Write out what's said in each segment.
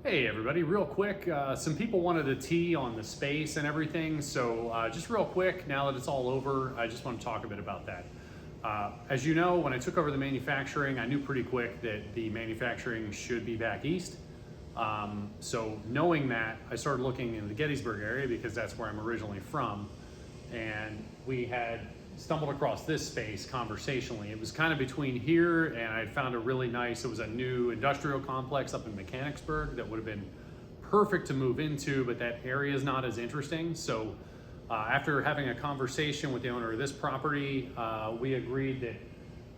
Hey everybody, real quick, some people wanted a tea on the space and everything, so just real quick, now that it's all over, I just want to talk a bit about that. As you know, when I took over the manufacturing, I knew pretty quick that the manufacturing should be back east. So knowing that, I started looking in the Gettysburg area because that's where I'm originally from, and we had stumbled across this space conversationally. It was kind of between here, and I found a really nice, it was a new industrial complex up in Mechanicsburg that would have been perfect to move into, but that area is not as interesting. So after having a conversation with the owner of this property, we agreed that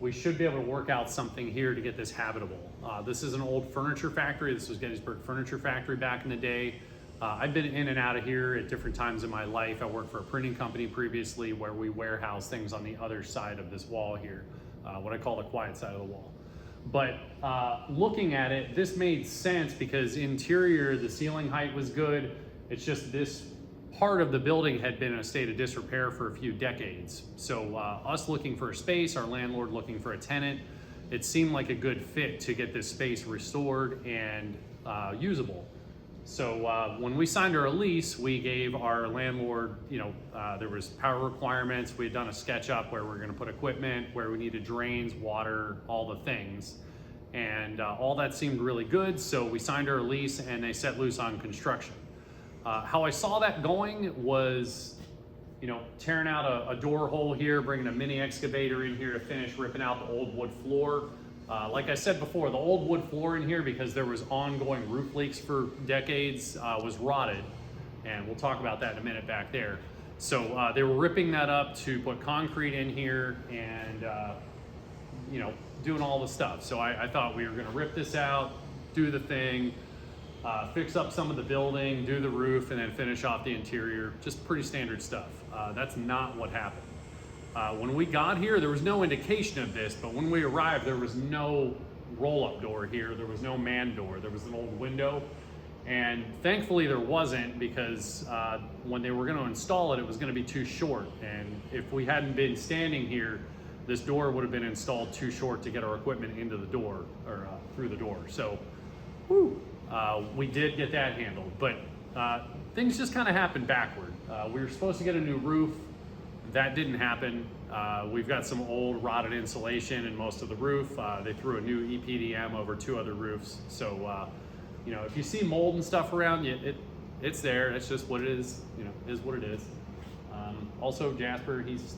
we should be able to work out something here to get this habitable. This is an old furniture factory. This was Gettysburg Furniture Factory back in the day. I've been in and out of here at different times in my life. I worked for a printing company previously where we warehouse things on the other side of this wall here, what I call the quiet side of the wall. But looking at it, this made sense because interior, the ceiling height was good. It's just this part of the building had been in a state of disrepair for a few decades. So us looking for a space, our landlord looking for a tenant, it seemed like a good fit to get this space restored and usable. So when we signed our lease, we gave our landlord, there was power requirements. We had done a sketch up where we were going to put equipment, where we needed drains, water, all the things. And all that seemed really good. So we signed our lease and they set loose on construction. How I saw that going was, tearing out a door hole here, bringing a mini excavator in here to finish ripping out the old wood floor. Like I said before, the old wood floor in here, because there was ongoing roof leaks for decades, was rotted. And we'll talk about that in a minute back there. So they were ripping that up to put concrete in here and, doing all the stuff. So I thought we were gonna rip this out, do the thing, fix up some of the building, do the roof, and then finish off the interior. Just pretty standard stuff. That's not what happened. When we got here, there was no indication of this, but when we arrived, there was no roll-up door here. There was no man door. There was an old window. And thankfully there wasn't, because when they were going to install it, it was going to be too short. And if we hadn't been standing here, this door would have been installed too short to get our equipment into the door, or through the door. So, we did get that handled. But things just kind of happened backward. We were supposed to get a new roof. That didn't happen. We've got some old rotted insulation in most of the roof. They threw a new EPDM over 2 other roofs. So, if you see mold and stuff around you, it's there. It's just what it is. Is what it is. Also, Jasper, he's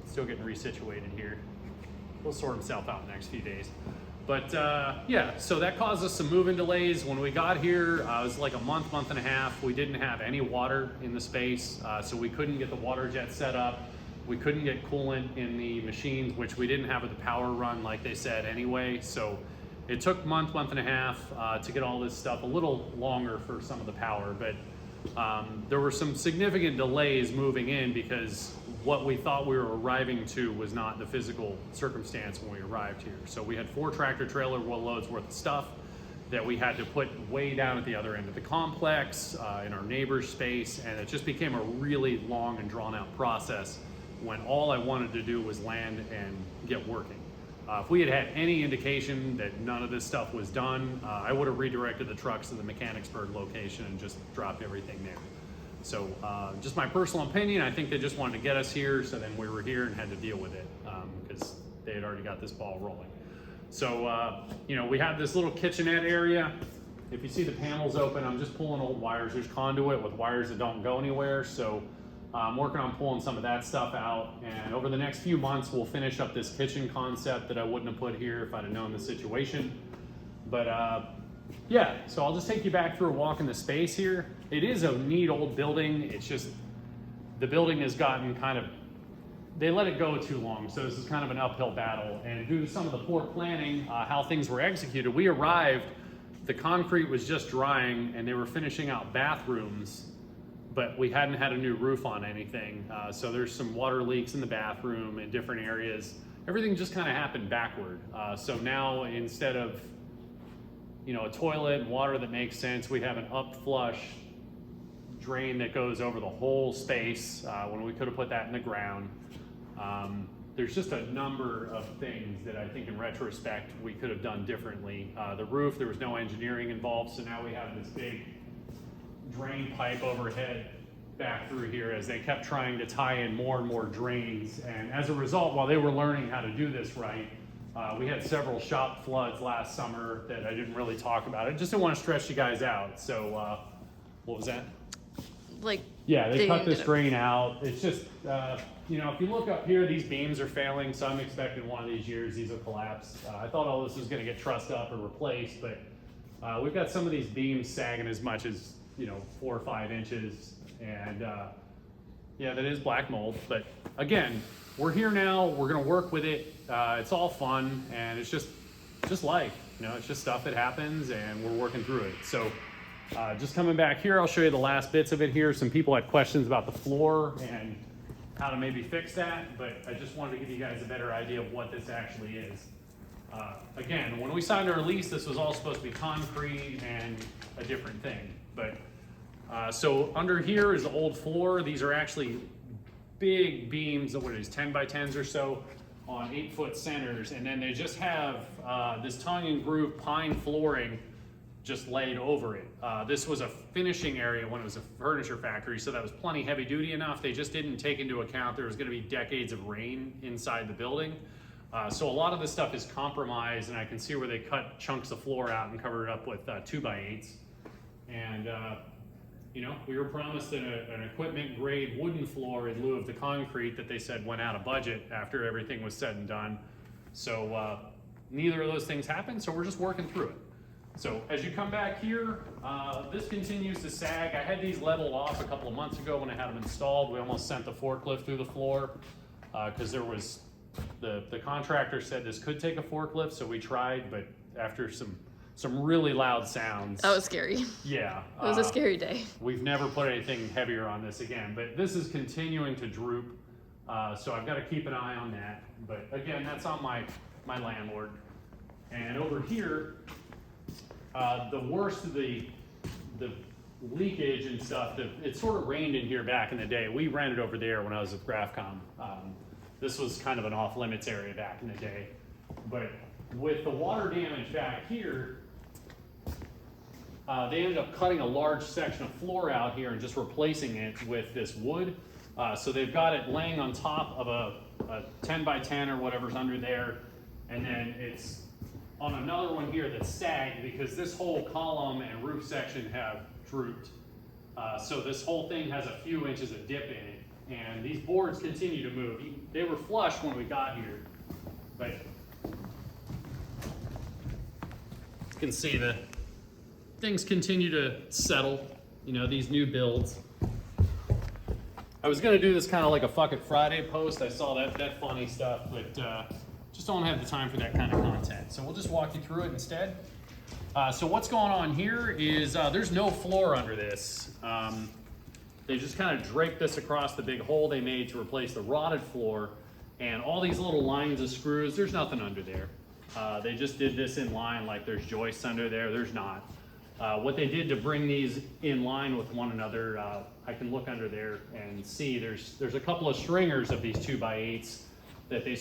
still getting resituated here. He'll sort himself out in the next few days. But yeah, so that caused us some moving delays. When we got here, it was like a month and a half. We didn't have any water in the space, so we couldn't get the water jet set up. We couldn't get coolant in the machines, which we didn't have at the power run like they said anyway. So it took month and a half to get all this stuff, a little longer for some of the power, but there were some significant delays moving in because what we thought we were arriving to was not the physical circumstance when we arrived here. So we had 4 tractor trailer loads worth of stuff that we had to put way down at the other end of the complex, in our neighbor's space, and it just became a really long and drawn out process when all I wanted to do was land and get working. If we had had any indication that none of this stuff was done, I would have redirected the trucks to the Mechanicsburg location and just dropped everything there. So just my personal opinion, I think they just wanted to get us here, so then we were here and had to deal with it because they had already got this ball rolling. So, we have this little kitchenette area. If you see the panels open, I'm just pulling old wires. There's conduit with wires that don't go anywhere. So I'm working on pulling some of that stuff out. And over the next few months, we'll finish up this kitchen concept that I wouldn't have put here if I'd have known the situation. But yeah, so I'll just take you back through a walk in the space here. It is a neat old building. It's just, the building has gotten they let it go too long. So this is kind of an uphill battle. And due to some of the poor planning, how things were executed, we arrived, the concrete was just drying and they were finishing out bathrooms, but we hadn't had a new roof on anything. So there's some water leaks in the bathroom in different areas. Everything just kind of happened backward. So now instead of, a toilet and water that makes sense, we have an upflush drain that goes over the whole space when we could have put that in the ground. there's just a number of things that I think in retrospect we could have done differently. The roof, there was no engineering involved, so now we have this big drain pipe overhead back through here as they kept trying to tie in more and more drains. And as a result, while they were learning how to do this right, we had several shop floods last summer that I didn't really talk about. I just didn't want to stress you guys out. So what was that? Like, yeah, they cut this drain out. It's just, you know, if you look up here, these beams are failing, so I'm expecting one of these years these will collapse. I thought all this was going to get trussed up or replaced, but we've got some of these beams sagging as much as, you know, 4 or 5 inches, and yeah, that is black mold. But again, we're here now. We're going to work with it. It's all fun, and it's just life. You know, it's just stuff that happens, and we're working through it. So. Just coming back here, I'll show you the last bits of it here. Some people had questions about the floor and how to maybe fix that, but I just wanted to give you guys a better idea of what this actually is. Again, when we signed our lease, this was all supposed to be concrete and a different thing. But so under here is the old floor. These are actually big beams, what are these, 10 by 10s or so on 8-foot centers. And then they just have this tongue and groove pine flooring just laid over it. This was a finishing area when it was a furniture factory, so that was plenty heavy duty enough. They just didn't take into account there was gonna be decades of rain inside the building. So a lot of this stuff is compromised, and I can see where they cut chunks of floor out and covered it up with 2x8s. And you know, we were promised an equipment grade wooden floor in lieu of the concrete that they said went out of budget after everything was said and done. So neither of those things happened, so we're just working through it. So as you come back here, this continues to sag. I had these leveled off a couple of months ago when I had them installed. We almost sent the forklift through the floor because there was, the contractor said this could take a forklift, so we tried, but after some really loud sounds. That was scary. Yeah. It was a scary day. We've never put anything heavier on this again, but this is continuing to droop, so I've got to keep an eye on that. But again, that's on my landlord. And over here, the worst of the leakage and stuff, it sort of rained in here back in the day. We rented over there when I was with Grafcom. This was kind of an off limits area back in the day. But with the water damage back here, they ended up cutting a large section of floor out here and just replacing it with this wood. So they've got it laying on top of a 10 by 10 or whatever's under there. And then it's on another one here that's sagged because this whole column and roof section have drooped. So this whole thing has a few inches of dip in it. And these boards continue to move. They were flush when we got here, but you can see the things continue to settle, you know, these new builds. I was gonna do this kind of like a Fuck It Friday post. I saw that funny stuff, but just don't have the time for that kind of content. So we'll just walk you through it instead. So what's going on here is there's no floor under this. They just kind of draped this across the big hole they made to replace the rotted floor, and all these little lines of screws, there's nothing under there. They just did this in line like there's joists under there. There's not. What they did to bring these in line with one another, I can look under there and see there's a couple of stringers of these 2x8s that they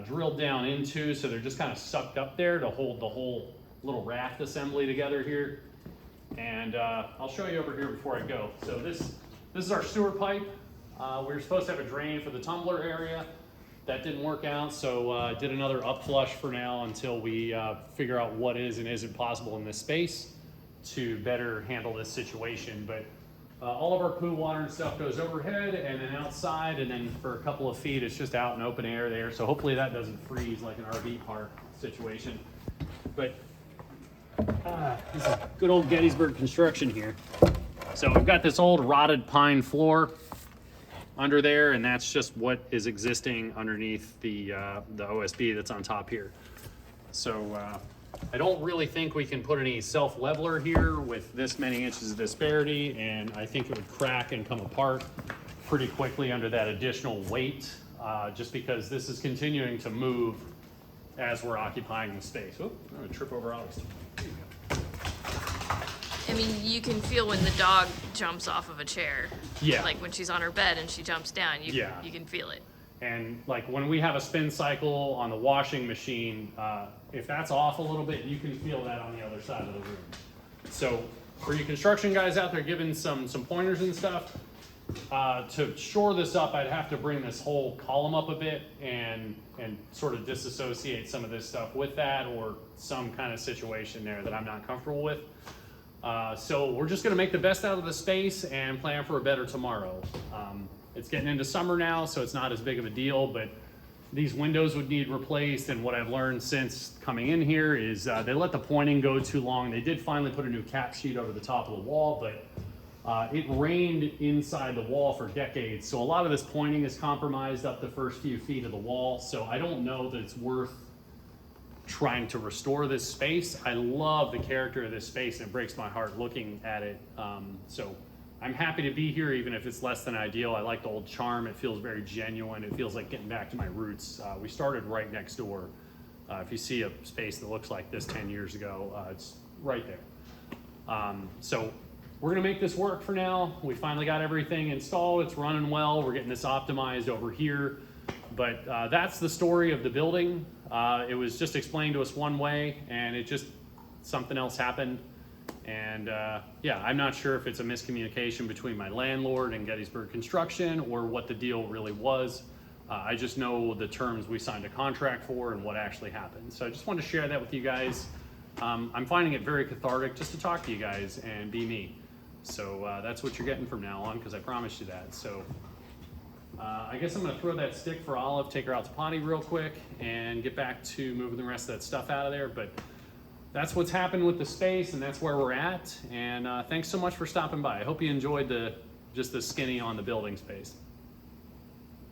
drilled down into, so they're just kind of sucked up there to hold the whole little raft assembly together here. And I'll show you over here before I go. So this is our sewer pipe. We were supposed to have a drain for the tumbler area. That didn't work out, so did another up flush for now until we figure out what is and isn't possible in this space to better handle this situation. But all of our poo water and stuff goes overhead and then outside, and then for a couple of feet it's just out in open air there. So hopefully that doesn't freeze like an RV park situation. But this is good old Gettysburg construction here. So we've got this old rotted pine floor under there, and that's just what is existing underneath the OSB that's on top here. So I don't really think we can put any self-leveler here with this many inches of disparity, and I think it would crack and come apart pretty quickly under that additional weight, just because this is continuing to move as we're occupying the space. Oh, I'm gonna trip over all this. There you go. I mean, you can feel when the dog jumps off of a chair. Yeah. Like when she's on her bed and she jumps down, you Yeah. you can feel it. And like when we have a spin cycle on the washing machine, if that's off a little bit, you can feel that on the other side of the room. So for you construction guys out there giving some pointers and stuff, to shore this up, I'd have to bring this whole column up a bit and sort of disassociate some of this stuff with that, or some kind of situation there that I'm not comfortable with. So we're just gonna make the best out of the space and plan for a better tomorrow. It's getting into summer now, so it's not as big of a deal, but these windows would need replaced, and what I've learned since coming in here is they let the pointing go too long. They did finally put a new cap sheet over the top of the wall, but it rained inside the wall for decades, so a lot of this pointing is compromised up the first few feet of the wall, so I don't know that it's worth trying to restore this space. I love the character of this space, and it breaks my heart looking at it. So I'm happy to be here, even if it's less than ideal. I like the old charm. It feels very genuine. It feels like getting back to my roots. We started right next door. If you see a space that looks like this 10 years ago, it's right there. So we're gonna make this work for now. We finally got everything installed. It's running well. We're getting this optimized over here. But that's the story of the building. It was just explained to us one way, and something else happened. And yeah, I'm not sure if it's a miscommunication between my landlord and Gettysburg Construction or what the deal really was. I just know the terms we signed a contract for and what actually happened. So I just wanted to share that with you guys. I'm finding it very cathartic just to talk to you guys and be me. So that's what you're getting from now on, because I promised you that. So I guess I'm gonna throw that stick for Olive, take her out to potty real quick, and get back to moving the rest of that stuff out of there. But that's what's happened with the space, and that's where we're at. And thanks so much for stopping by. I hope you enjoyed just the skinny on the building space.